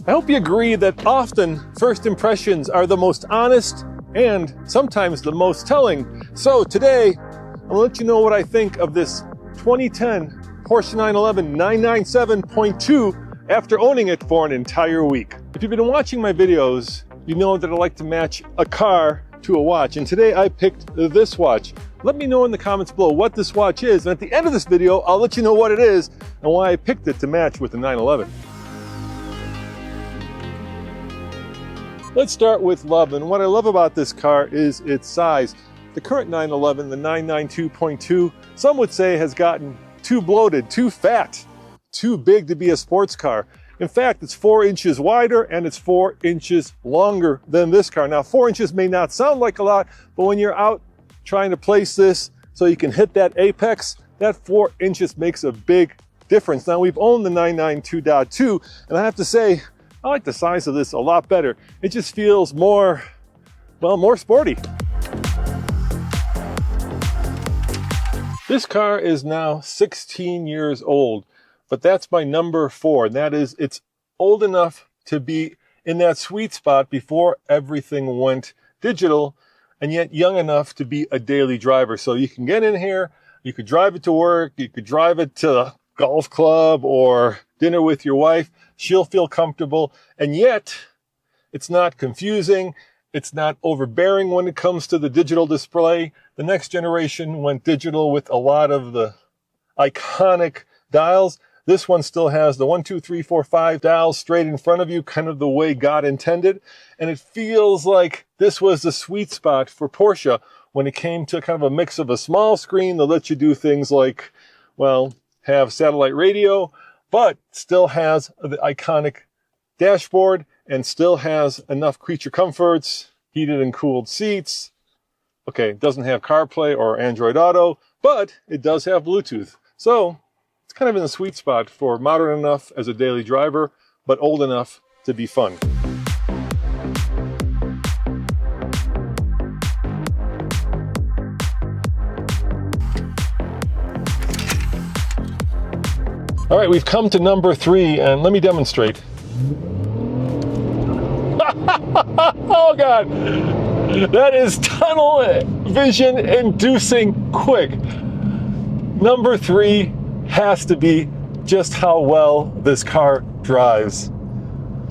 I hope you agree that often first impressions are the most honest and sometimes the most telling. So today, I'll let you know what I think of this 2010 Porsche 911 997.2 after owning it for an entire week. If you've been watching my videos, you know that I like to match a car to a watch, and today I picked this watch. Let me know in the comments below what this watch is, and at the end of this video, I'll let you know what it is and why I picked it to match with the 911. Let's start with love, and what I love about this car is its size. The current 911, the 992.2, some would say has gotten too bloated, too fat, too big to be a sports car. In fact, it's 4 inches wider and it's 4 inches longer than this car. Now, 4 inches may not sound like a lot, but when you're out trying to place this so you can hit that apex, that 4 inches makes a big difference. Now, we've owned the 992.2, and I have to say, I like the size of this a lot better. It just feels more, well, more sporty. This car is now 16 years old, but that's my number 4. And that is, it's old enough to be in that sweet spot before everything went digital, and yet young enough to be a daily driver. So you can get in here, you could drive it to work, you could drive it to a golf club or dinner with your wife. She'll feel comfortable, and yet it's not confusing. It's not overbearing when it comes to the digital display. The next generation went digital with a lot of the iconic dials. This one still has the 1, 2, 3, 4, 5 dials straight in front of you, kind of the way God intended. And it feels like this was the sweet spot for Porsche when it came to kind of a mix of a small screen that lets you do things like, well, have satellite radio, but still has the iconic dashboard and still has enough creature comforts, heated and cooled seats. Okay, it doesn't have CarPlay or Android Auto, but it does have Bluetooth. So it's kind of in the sweet spot for modern enough as a daily driver, but old enough to be fun. All right, we've come to number 3, and let me demonstrate. Oh God, that is tunnel vision inducing quick. Number 3 has to be just how well this car drives.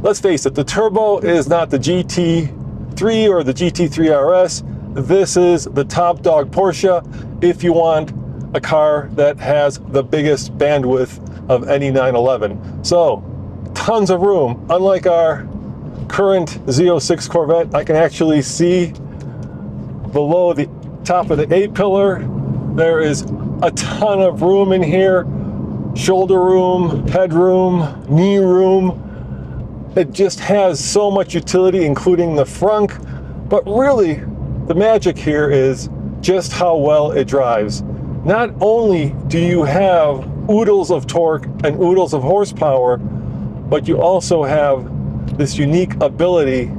Let's face it, the turbo is not the GT3 or the GT3 RS. This is the top dog Porsche if you want a car that has the biggest bandwidth of any 911. So, tons of room. Unlike our current Z06 Corvette, I can actually see below the top of the A-pillar. There is a ton of room in here. Shoulder room, headroom, knee room. It just has so much utility, including the frunk. But really, the magic here is just how well it drives. Not only do you have oodles of torque and oodles of horsepower, but you also have this unique ability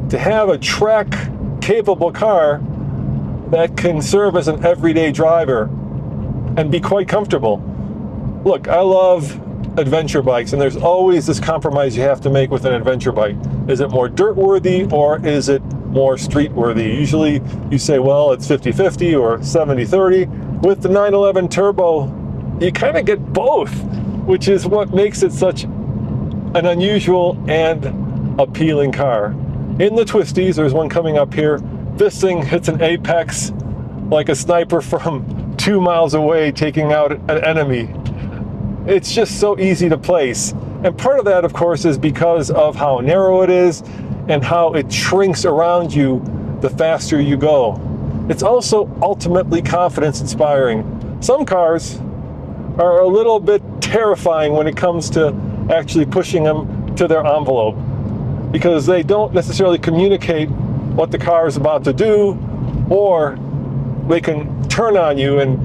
to have a track-capable car that can serve as an everyday driver and be quite comfortable. Look, I love adventure bikes, and there's always this compromise you have to make with an adventure bike. Is it more dirt-worthy or is it more street-worthy? Usually you say, well, it's 50-50 or 70-30. With the 911 Turbo, you kind of get both, which is what makes it such an unusual and appealing car. In the twisties, there's one coming up here. This thing hits an apex like a sniper from 2 miles away taking out an enemy. It's just so easy to place. And part of that, of course, is because of how narrow it is and how it shrinks around you the faster you go. It's also ultimately confidence inspiring. Some cars are a little bit terrifying when it comes to actually pushing them to their envelope, because they don't necessarily communicate what the car is about to do, or they can turn on you and,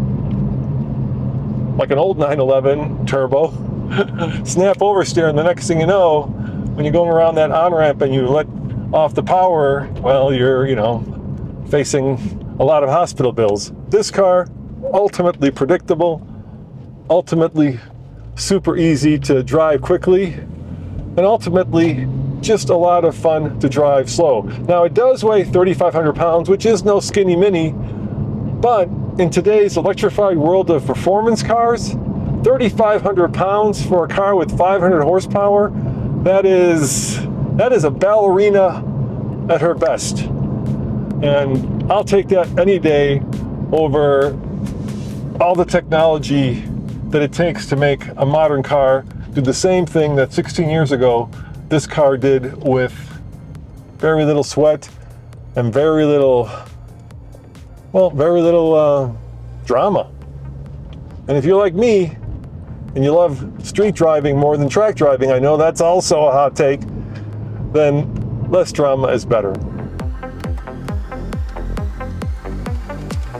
like an old 911 Turbo, snap oversteer, and the next thing you know, when you're going around that on-ramp and you let off the power, well, you're, facing a lot of hospital bills. This car, ultimately predictable, ultimately super easy to drive quickly, and ultimately just a lot of fun to drive slow. Now it does weigh 3,500 pounds, which is no skinny mini, but in today's electrified world of performance cars, 3,500 pounds for a car with 500 horsepower, that is a ballerina at her best. And I'll take that any day over all the technology that it takes to make a modern car do the same thing that 16 years ago this car did with very little sweat and very little drama. And if you're like me and you love street driving more than track driving, I know that's also a hot take, then less drama is better.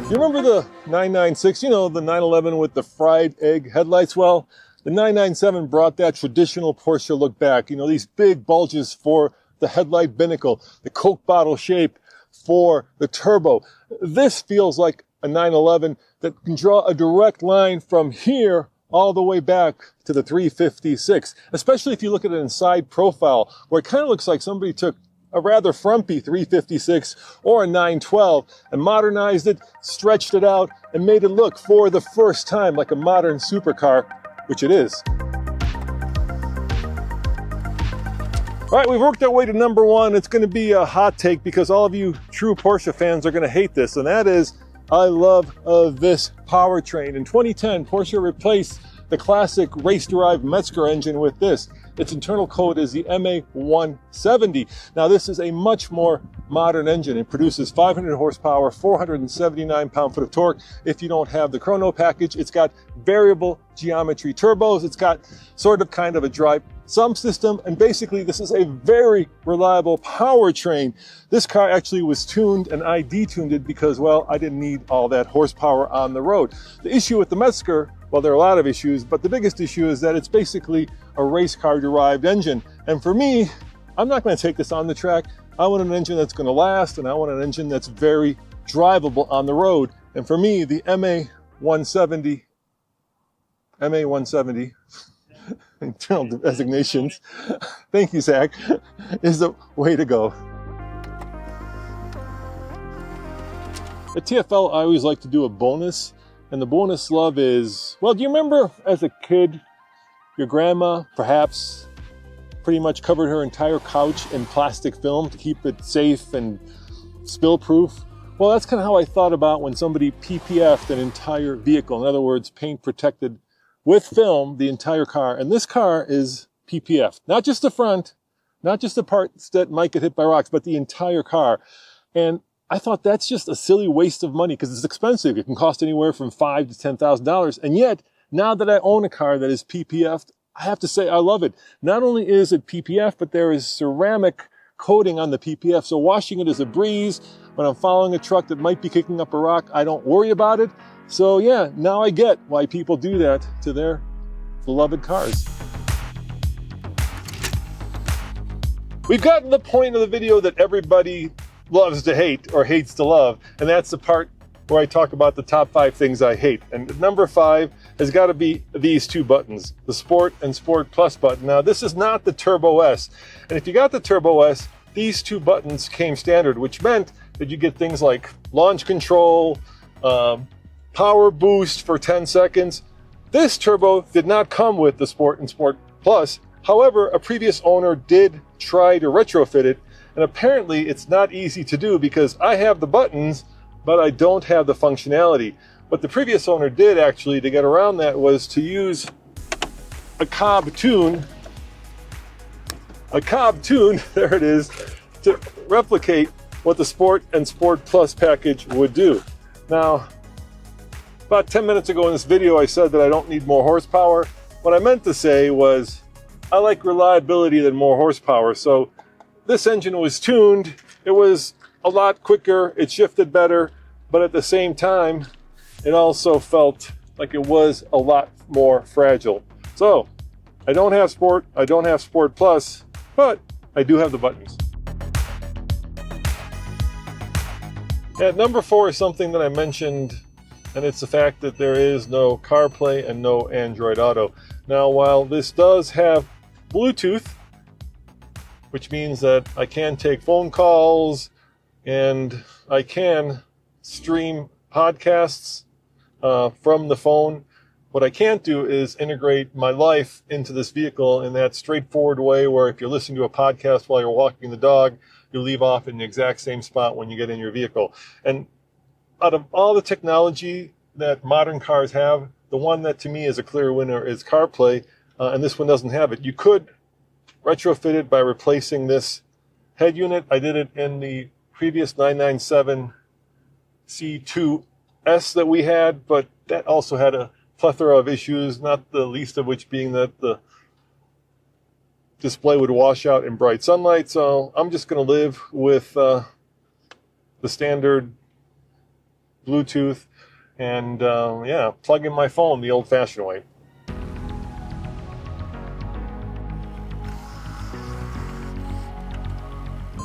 You remember the 996, the 911 with the fried egg headlights? Well, the 997 brought that traditional Porsche look back. These big bulges for the headlight binnacle, the Coke bottle shape for the turbo. This feels like a 911 that can draw a direct line from here all the way back to the 356, especially if you look at an inside profile where it kind of looks like somebody took a rather frumpy 356 or a 912 and modernized it, stretched it out, and made it look for the first time like a modern supercar, which it is. All right, we've worked our way to number one. It's going to be a hot take because all of you true Porsche fans are going to hate this, and that is, I love this powertrain. In 2010, Porsche replaced the classic race-derived Metzger engine with this. Its internal code is the MA170. Now, this is a much more modern engine. It produces 500 horsepower, 479 pound-foot of torque. If you don't have the chrono package, it's got variable geometry turbos. It's got kind of a drive sump system, and basically this is a very reliable powertrain. This car actually was tuned, and I detuned it because, well, I didn't need all that horsepower on the road. The issue with the Metzger, well, there are a lot of issues, but the biggest issue is that it's basically a race car derived engine. And for me, I'm not going to take this on the track. I want an engine that's going to last, and I want an engine that's very drivable on the road. And for me, the MA170, internal designations, thank you, Zach, is the way to go. At TFL, I always like to do a bonus, and the bonus love is, well, do you remember as a kid, your grandma perhaps pretty much covered her entire couch in plastic film to keep it safe and spill-proof? Well, that's kind of how I thought about when somebody PPF'd an entire vehicle. In other words, paint protected with film the entire car. And this car is PPF'd. Not just the front, not just the parts that might get hit by rocks, but the entire car. And I thought that's just a silly waste of money because it's expensive. It can cost anywhere from $5,000 to $10,000. And yet, now that I own a car that is PPF'd, I have to say I love it. Not only is it PPF, but there is ceramic coating on the PPF. So washing it is a breeze. When I'm following a truck that might be kicking up a rock, I don't worry about it. So yeah, now I get why people do that to their beloved cars. We've gotten to the point of the video that everybody loves to hate or hates to love, and that's the part where I talk about the top 5 things I hate. And number 5 has got to be these 2 buttons, the Sport and Sport Plus button. Now, this is not the Turbo S. And if you got the Turbo S, these 2 buttons came standard, which meant that you get things like launch control, power boost for 10 seconds. This Turbo did not come with the Sport and Sport Plus. However, a previous owner did try to retrofit it, and apparently it's not easy to do because I have the buttons, but I don't have the functionality. What the previous owner did actually to get around that was to use a Cobb tune, there it is, to replicate what the Sport and Sport Plus package would do. Now, about 10 minutes ago in this video, I said that I don't need more horsepower. What I meant to say was I like reliability than more horsepower. So this engine was tuned. It was a lot quicker. It shifted better. But at the same time, it also felt like it was a lot more fragile. So I don't have Sport. I don't have Sport Plus, but I do have the buttons. At number 4 is something that I mentioned, and it's the fact that there is no CarPlay and no Android Auto. Now, while this does have Bluetooth, which means that I can take phone calls and I can stream podcasts from the phone. What I can't do is integrate my life into this vehicle in that straightforward way where if you're listening to a podcast while you're walking the dog, you leave off in the exact same spot when you get in your vehicle. And out of all the technology that modern cars have, the one that to me is a clear winner is CarPlay, and this one doesn't have it. You could retrofit it by replacing this head unit. I did it in the previous 997 C2S that we had, but that also had a plethora of issues, not the least of which being that the display would wash out in bright sunlight. So I'm just going to live with the standard Bluetooth and plug in my phone the old-fashioned way.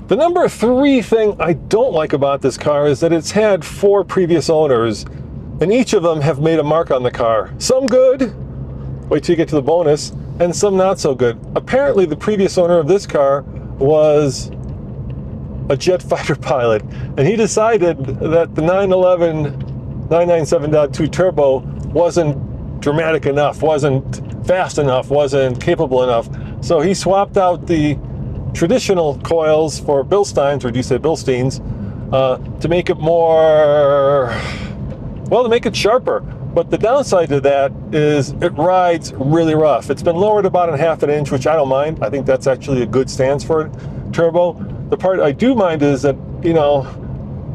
The number 3 thing I don't like about this car is that it's had 4 previous owners, and each of them have made a mark on the car. Some good, wait till you get to the bonus, and some not so good. Apparently the previous owner of this car was a jet fighter pilot, and he decided that the 997.2 turbo wasn't dramatic enough, wasn't fast enough, wasn't capable enough. So he swapped out the traditional coils for Bilsteins, or do you say Bilsteins, to make it more, to make it sharper. But the downside to that is it rides really rough. It's been lowered about 1/2 inch, which I don't mind. I think that's actually a good stance for a turbo. The part I do mind is that,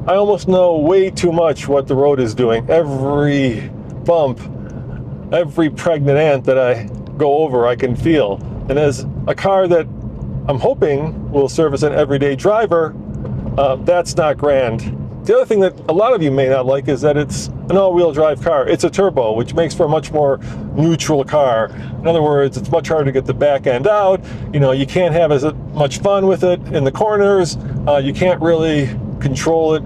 I almost know way too much what the road is doing. Every bump, every pregnant ant that I go over, I can feel. And as a car that I'm hoping will serve as an everyday driver, that's not grand. The other thing that a lot of you may not like is that it's an all-wheel drive car. It's a turbo, which makes for a much more neutral car. In other words, it's much harder to get the back end out. You can't have as much fun with it in the corners. You can't really control it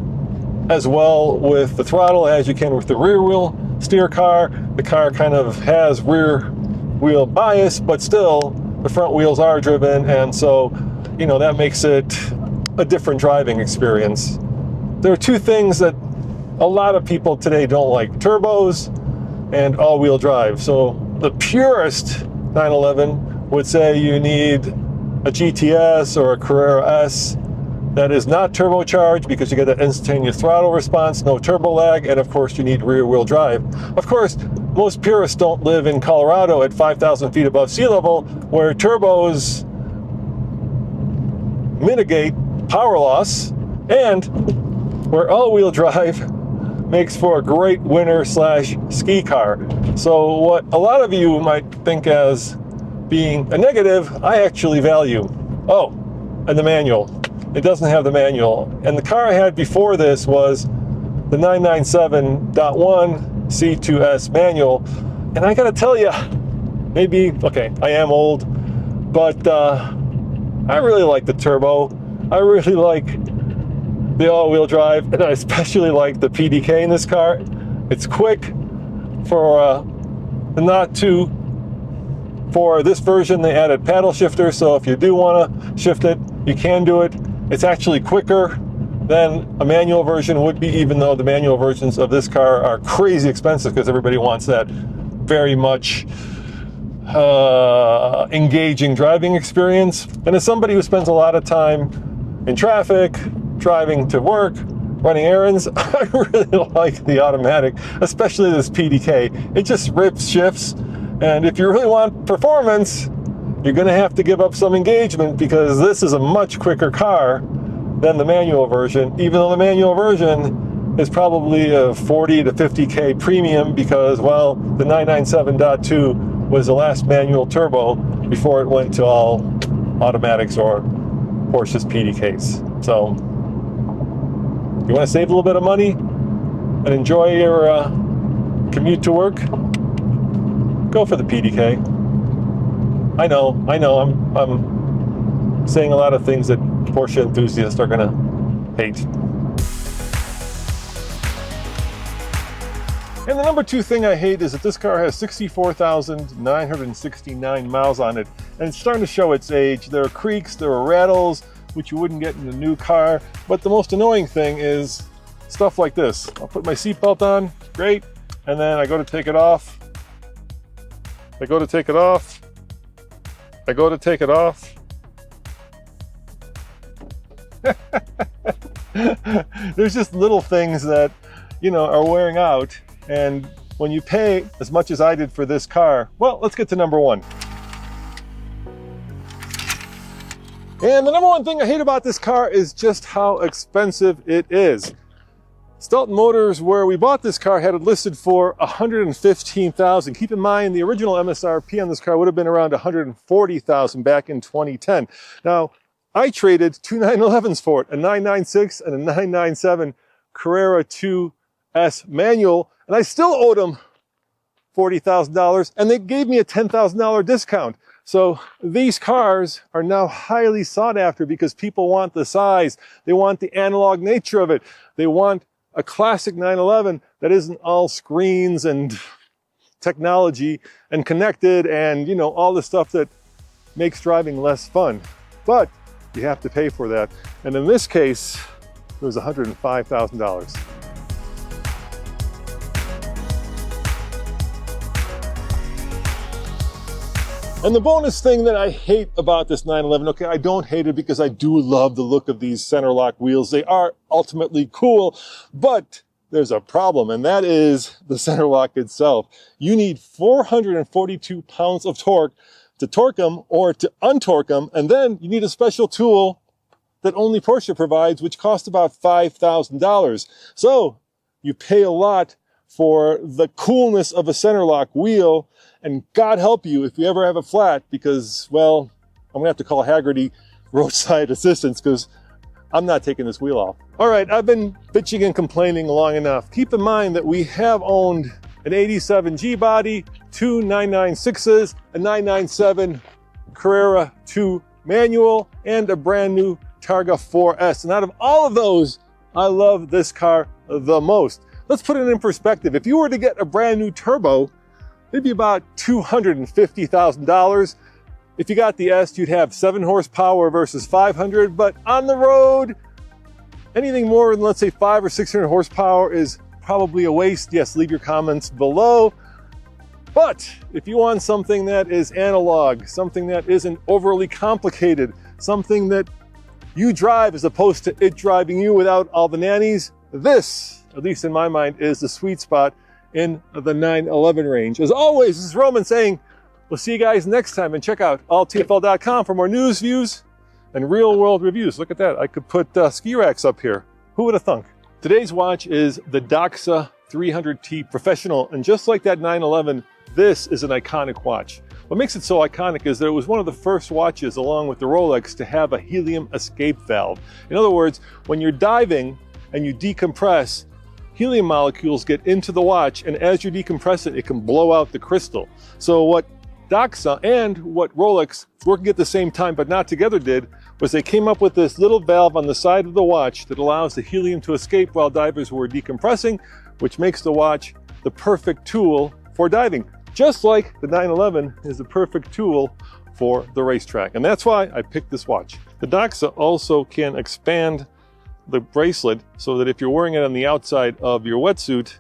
as well with the throttle as you can with the rear wheel steer car. The car kind of has rear wheel bias, but still the front wheels are driven, and so that makes it a different driving experience. There are 2 things that a lot of people today don't like: turbos and all-wheel drive. So the purest 911 would say you need a GTS or a Carrera S that is not turbocharged, because you get that instantaneous throttle response, no turbo lag, and of course you need rear-wheel drive. Of course, most purists don't live in Colorado at 5,000 feet above sea level, where turbos mitigate power loss, and where all-wheel drive makes for a great winter/ski car. So what a lot of you might think as being a negative, I actually value. Oh, and the manual. It doesn't have the manual. And the car I had before this was the 997.1 C2S manual. And I gotta tell you, I am old, but I really like the turbo. I really like the all-wheel drive, and I especially like the PDK in this car. It's quick for for this version. They added paddle shifter, so if you do want to shift it, you can do it. It's actually quicker than a manual version would be, even though the manual versions of this car are crazy expensive because everybody wants that very much engaging driving experience. And as somebody who spends a lot of time in traffic, driving to work, running errands, I really like the automatic, especially this PDK. It just rips shifts, and if you really want performance, you're going to have to give up some engagement, because this is a much quicker car than the manual version, even though the manual version is probably a 40 to 50K premium, because, the 997.2 was the last manual turbo before it went to all automatics or Porsche's PDKs. So you want to save a little bit of money and enjoy your commute to work? Go for the PDK. I know, I'm saying a lot of things that Porsche enthusiasts are gonna hate. And the number 2 thing I hate is that this car has 64,969 miles on it, and it's starting to show its age. There are creaks, there are rattles, which you wouldn't get in a new car. But the most annoying thing is stuff like this. I'll put my seatbelt on, great, and then I go to take it off. I go to take it off. I go to take it off. There's just little things that, you know, are wearing out. And when you pay as much as I did for this car, well, let's get to number 1. And the number 1 thing I hate about this car is just how expensive it is. Stelton Motors, where we bought this car, had it listed for $115,000. Keep in mind, the original MSRP on this car would have been around $140,000 back in 2010. Now, I traded 2 911s for it, a 996 and a 997 Carrera 2S manual, and I still owed them $40,000, and they gave me a $10,000 discount. So these cars are now highly sought after because people want the size, they want the analog nature of it, they want a classic 911 that isn't all screens and technology and connected and, you know, all the stuff that makes driving less fun. But you have to pay for that. And in this case, it was $105,000. And the bonus thing that I hate about this 911, okay, I don't hate it because I do love the look of these center lock wheels. They are ultimately cool, but there's a problem, and that is the center lock itself. You need 442 pounds of torque to torque them or to untorque them, and then you need a special tool that only Porsche provides, which costs about $5,000. So you pay a lot for the coolness of a center lock wheel, and God help you if you ever have a flat, because, well, I'm gonna have to call Haggerty roadside assistance because I'm not taking this wheel off. All right, I've been bitching and complaining long enough. Keep in mind that we have owned an 87 G-body, 2 996s, a 997 Carrera 2 manual, and a brand new Targa 4S. And out of all of those, I love this car the most. Let's put it in perspective. If you were to get a brand new turbo, it'd be about $250,000. If you got the S, you'd have 7 horsepower versus 500, but on the road, anything more than, let's say, 500 or 600 horsepower is probably a waste. Yes, leave your comments below. But if you want something that is analog, something that isn't overly complicated, something that you drive as opposed to it driving you without all the nannies, this, at least in my mind, is the sweet spot in the 911 range. As always, this is Roman saying, we'll see you guys next time, and check out alltfl.com for more news, views, and real world reviews. Look at that. I could put ski racks up here. Who would have thunk? Today's watch is the Doxa 300T Professional, and just like that 911, this is an iconic watch. What makes it so iconic is that it was one of the first watches, along with the Rolex, to have a helium escape valve. In other words, when you're diving and you decompress, helium molecules get into the watch, and as you decompress it, it can blow out the crystal. So what Doxa and what Rolex, working at the same time but not together, did was they came up with this little valve on the side of the watch that allows the helium to escape while divers were decompressing, which makes the watch the perfect tool for diving. Just like the 911 is the perfect tool for the racetrack. And that's why I picked this watch. The Doxa also can expand the bracelet so that if you're wearing it on the outside of your wetsuit,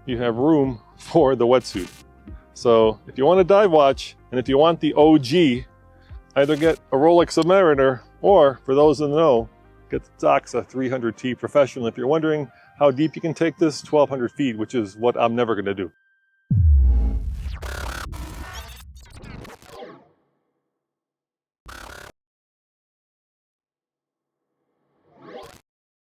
you have room for the wetsuit. So if you want a dive watch, and if you want the OG, either get a Rolex Submariner, or for those in the know, get the Doxa 300T Professional. If you're wondering how deep you can take this, 1,200 feet, which is what I'm never gonna do.